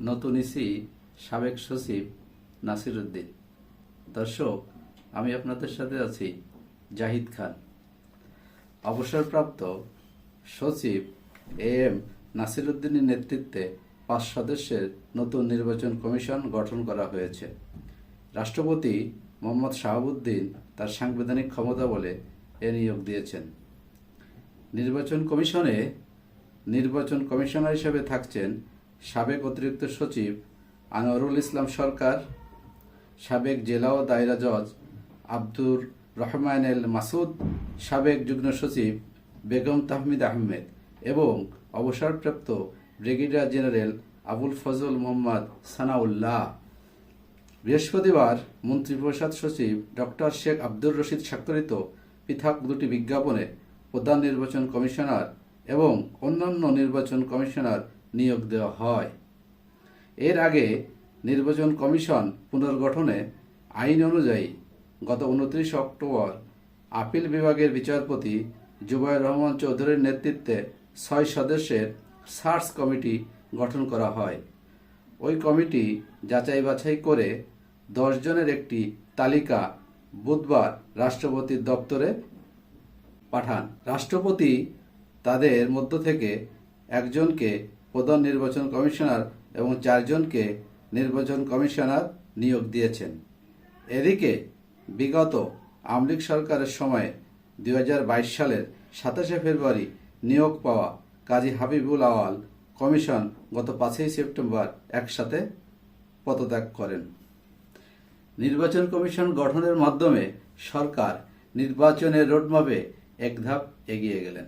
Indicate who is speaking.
Speaker 1: নতুন ইসি সাবেক সচিব নাসির উদ্দিন। দর্শক, আমি আপনাদের সাথে আছি জাহিদ খান। অবসরপ্রাপ্ত সচিব এম নাসির উদ্দিনের নেতৃত্বে 5 সদস্যের নতুন নির্বাচন কমিশন গঠন করা হয়েছে। রাষ্ট্রপতি মোহাম্মদ শাহাবুদ্দিন তার সাংবিধানিক ক্ষমতা বলে এ নিয়োগ দিয়েছেন। নির্বাচন কমিশনে নির্বাচন কমিশনার হিসেবে থাকছেন সাবেক অতিরিক্ত সচিব আনোয়ারুল ইসলাম সরকার, সাবেক জেলা ও দায়রা জজ আব্দুর রহমান এল মাসুদ, সাবেক যুগ্ম সচিব বেগম তাহমিদ আহমেদ এবং অবসরপ্রাপ্ত ব্রিগেডিয়ার জেনারেল আবুল ফজল মোহাম্মদ সানাউল্লাহ। বৃহস্পতিবার মন্ত্রিপরিষদ সচিব ডক্টর শেখ আব্দুর রশিদ স্বাক্ষরিত পৃথক দুটি বিজ্ঞাপনে প্রধান নির্বাচন কমিশনার এবং অন্যান্য নির্বাচন কমিশনার নিয়োগ দেওয়া হয়। এর আগে নির্বাচন কমিশন পুনর্গঠনে আইন অনুযায়ী গত 29 অক্টোবর আপিল বিভাগের বিচারপতি জুবায়ের রহমান চৌধুরীর নেতৃত্বে 6 সদস্যের সার্চ কমিটি গঠন করা হয়। ওই কমিটি যাচাই বাছাই করে 10 জনের একটি তালিকা বুধবার রাষ্ট্রপতির দপ্তরে পাঠান। রাষ্ট্রপতি তাদের মধ্য থেকে একজনকে প্রধান নির্বাচন কমিশনার এবং 4 জনকে নির্বাচন কমিশনার নিয়োগ দিয়েছেন। এদিকে বিগত আওয়ামী লীগ সরকারের সময়ে 2022 সালের 27শে ফেব্রুয়ারি নিয়োগ পাওয়া কাজী হাবিবুল আওয়াল কমিশন গত 5ই সেপ্টেম্বর একসাথে পদত্যাগ করেন। নির্বাচন কমিশন গঠনের মাধ্যমে সরকার নির্বাচনের রোডম্যাপে এক ধাপ এগিয়ে গেলেন।